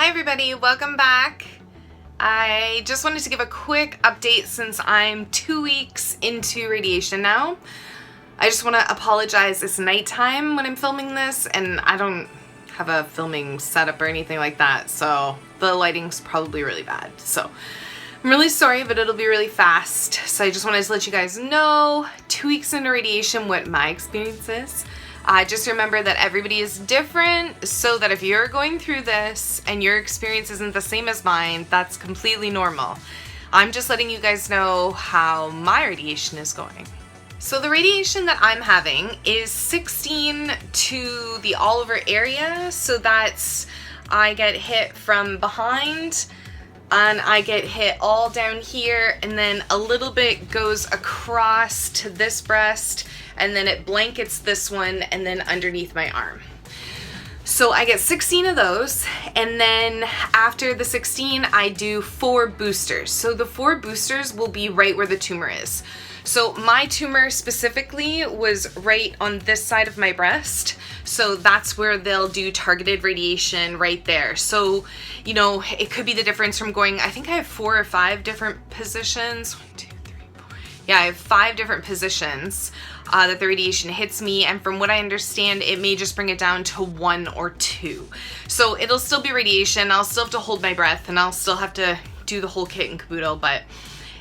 Hi everybody, welcome back. I just wanted to give a quick update since I'm 2 weeks into radiation now. I just want to apologize, it's nighttime when I'm filming this and I don't have a filming setup or anything like that, so the lighting's probably really bad. So I'm really sorry, but it'll be really fast. So I just wanted to let you guys know, 2 weeks into radiation, what my experience is. Just remember that everybody is different, so that if you're going through this and your experience isn't the same as mine, that's completely normal. I'm just letting you guys know how my radiation is going. So the radiation that I'm having is 16 to the all over area, so that's I get hit from behind and I get hit all down here, and then a little bit goes across to this breast, and then it blankets this one, and then underneath my arm. So I get 16 of those, and then after the 16, I do 4 boosters. So the 4 boosters will be right where the tumor is. So my tumor specifically was right on this side of my breast. So that's where they'll do targeted radiation right there. So, you know, it could be the difference from going, I think I have 4 or 5 different positions. 1, 2, 3, 4. Yeah, I have 5 different positions that the radiation hits me. And from what I understand, it may just bring it down to 1 or 2. So it'll still be radiation. I'll still have to hold my breath and I'll still have to do the whole kit and caboodle, but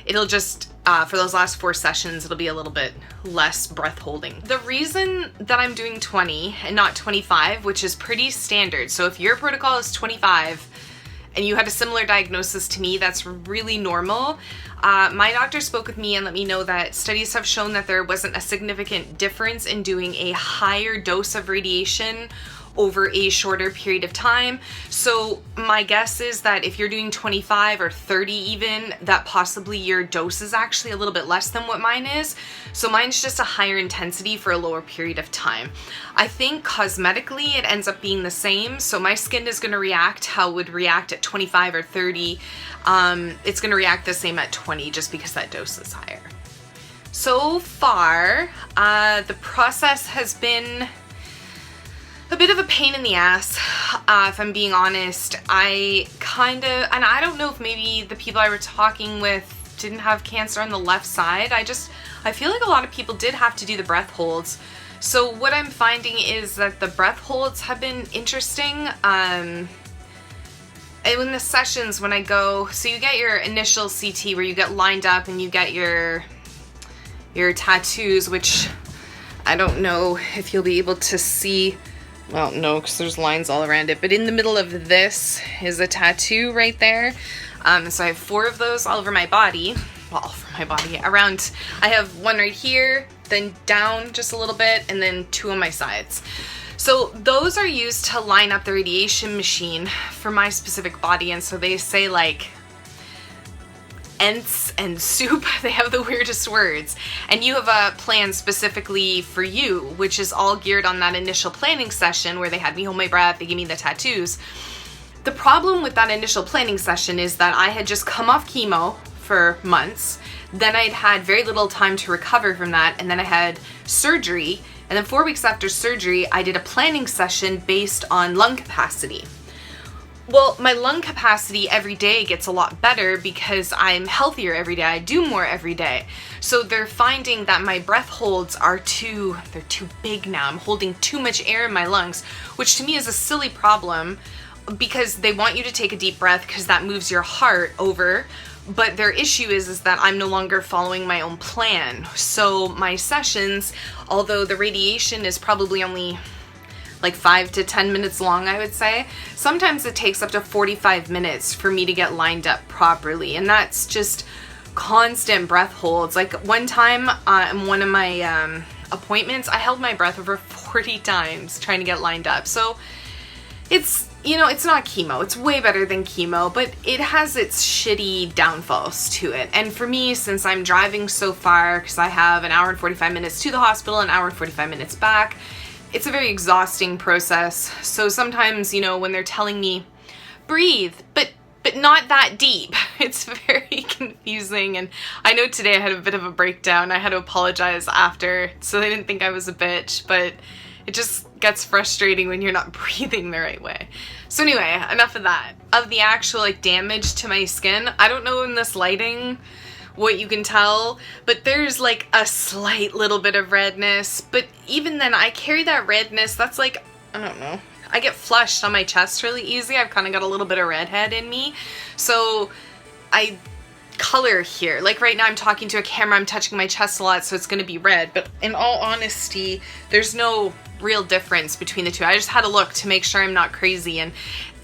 it'll just, for those last 4 sessions, it'll be a little bit less breath holding. The reason that I'm doing 20 and not 25, which is pretty standard, so if your protocol is 25 and you had a similar diagnosis to me, that's really normal. My doctor spoke with me and let me know that studies have shown that there wasn't a significant difference in doing a higher dose of radiation over a shorter period of time. So my guess is that if you're doing 25 or 30 even, that possibly your dose is actually a little bit less than what mine is. So mine's just a higher intensity for a lower period of time. I think cosmetically it ends up being the same. So my skin is going to react how it would react at 25 or 30. It's going to react the same at 20 just because that dose is higher. So far, the process has been a bit of a pain in the ass, if I'm being honest. I don't know if maybe the people I were talking with didn't have cancer on the left side. I feel like a lot of people did have to do the breath holds. So what I'm finding is that the breath holds have been interesting. And in the sessions when I go, so you get your initial CT where you get lined up and you get your tattoos, which I don't know if you'll be able to see. Well, no, because there's lines all around it, but in the middle of this is a tattoo right there. So I have 4 of those all over my body. Well, all over my body. Around, I have 1 right here, then down just a little bit, and then 2 on my sides. So those are used to line up the radiation machine for my specific body, and so they say like ents and soup, they have the weirdest words. And you have a plan specifically for you, which is all geared on that initial planning session where they had me hold my breath, they gave me the tattoos. The problem with that initial planning session is that I had just come off chemo for months, then I'd had very little time to recover from that, and then I had surgery, and then 4 weeks after surgery, I did a planning session based on lung capacity. Well, my lung capacity every day gets a lot better because I'm healthier every day. I do more every day. So they're finding that my breath holds are too big now. I'm holding too much air in my lungs, which to me is a silly problem because they want you to take a deep breath because that moves your heart over. But their issue is that I'm no longer following my own plan. So my sessions, although the radiation is probably only like 5 to 10 minutes long, I would say, sometimes it takes up to 45 minutes for me to get lined up properly, and that's just constant breath holds. Like one time in one of my appointments, I held my breath over 40 times trying to get lined up. So it's, you know, it's not chemo. It's way better than chemo, but it has its shitty downfalls to it. And for me, since I'm driving so far, because I have an hour and 45 minutes to the hospital, an hour and 45 minutes back, it's a very exhausting process. So sometimes, you know, when they're telling me, breathe, but not that deep, it's very confusing. And I know today I had a bit of a breakdown. I had to apologize after, so they didn't think I was a bitch, but It just gets frustrating when you're not breathing the right way. So anyway, enough of that. Of the actual like damage to my skin, I don't know in this lighting what you can tell, but there's like a slight little bit of redness, but even then I carry that redness. That's like, I don't know, I get flushed on my chest really easy. I've kind of got a little bit of redhead in me, so I color here. Like right now I'm talking to a camera, I'm touching my chest a lot, so it's going to be red, but in all honesty there's no real difference between the two. I just had a look to make sure I'm not crazy, and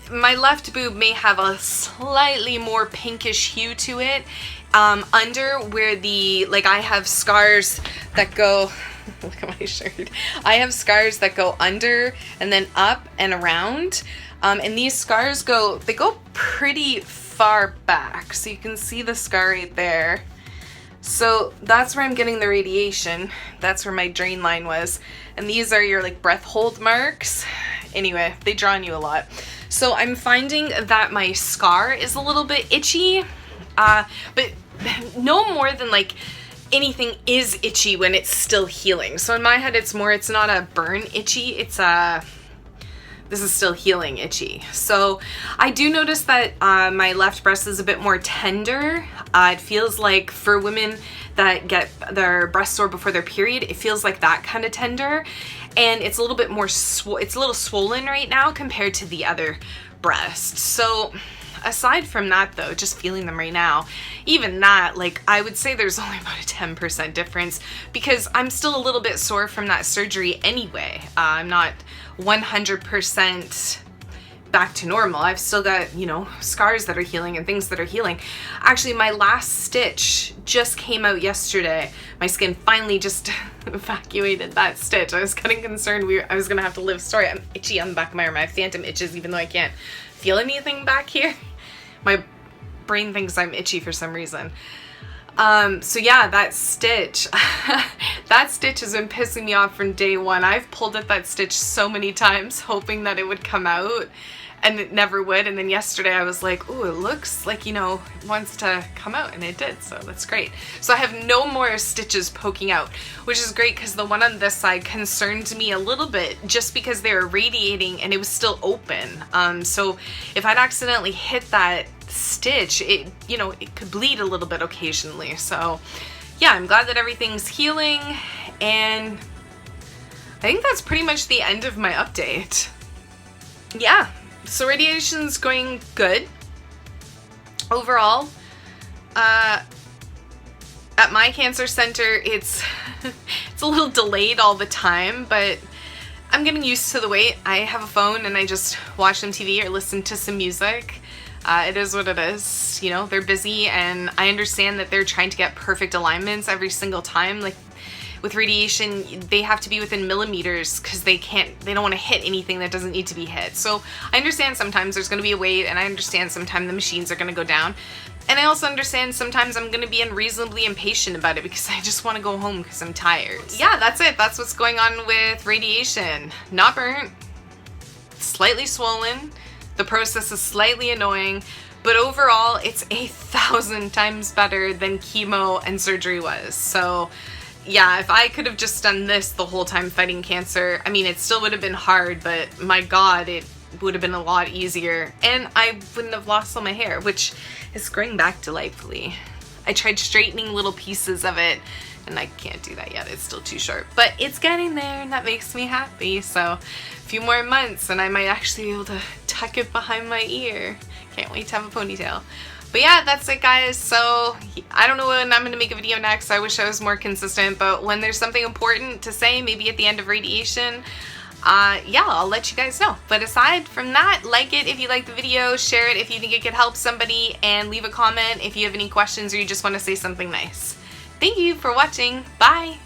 my left boob may have a slightly more pinkish hue to it, under where the, like I have scars that go, look at my shirt, I have scars that go under and then up and around, and these scars go, they go pretty far back, so you can see the scar right there. So that's where I'm getting the radiation. That's where my drain line was, and these are your like breath hold marks. Anyway, they draw on you a lot. So I'm finding that my scar is a little bit itchy, but no more than like anything is itchy when it's still healing. So in my head it's more, it's not a burn itchy, it's a, this is still healing itchy. So I do notice that my left breast is a bit more tender. It feels like for women that get their breast sore before their period, it feels like that kind of tender. And it's a little bit more, it's a little swollen right now compared to the other breast. So aside from that though, just feeling them right now, even that, like I would say there's only about a 10% difference, because I'm still a little bit sore from that surgery anyway. I'm not 100% back to normal. I've still got, you know, scars that are healing and things that are healing. Actually, my last stitch just came out yesterday. My skin finally just evacuated that stitch. I was getting concerned I was gonna have to live story. I'm itchy on the back of my arm. I have phantom itches even though I can't feel anything back here. My brain thinks I'm itchy for some reason. So yeah, that stitch, that stitch has been pissing me off from day one. I've pulled at that stitch so many times hoping that it would come out, and it never would. And then yesterday I was like, ooh, it looks like, you know, it wants to come out, and it did, so that's great. So I have no more stitches poking out, which is great because the one on this side concerned me a little bit just because they were radiating and it was still open. So if I'd accidentally hit that stitch, it, you know, it could bleed a little bit occasionally. So yeah, I'm glad that everything's healing, and I think that's pretty much the end of my update. Yeah, so radiation's going good overall. At my cancer center, it's it's a little delayed all the time, but I'm getting used to the wait. I have a phone and I just watch some TV or listen to some music. It is what it is, you know, they're busy, and I understand that they're trying to get perfect alignments every single time. Like with radiation, they have to be within millimeters because they don't want to hit anything that doesn't need to be hit. So I understand sometimes there's going to be a wait, and I understand sometimes the machines are going to go down. And I also understand sometimes I'm going to be unreasonably impatient about it because I just want to go home because I'm tired. Yeah, that's it. That's what's going on with radiation. Not burnt, slightly swollen. The process is slightly annoying, but overall it's 1,000 times better than chemo and surgery was. So yeah, if I could have just done this the whole time fighting cancer, I mean, it still would have been hard, but my God, it would have been a lot easier, and I wouldn't have lost all my hair, which is growing back delightfully. I tried straightening little pieces of it, and I can't do that yet. It's still too short, but it's getting there, and that makes me happy. So a few more months and I might actually be able to tuck it behind my ear. Can't wait to have a ponytail. But yeah, that's it, guys. So I don't know when I'm gonna make a video next. I wish I was more consistent, but when there's something important to say, maybe at the end of radiation, yeah, I'll let you guys know. But aside from that, like it if you like the video, share it if you think it could help somebody, and leave a comment if you have any questions or you just want to say something nice. Thank you for watching. Bye!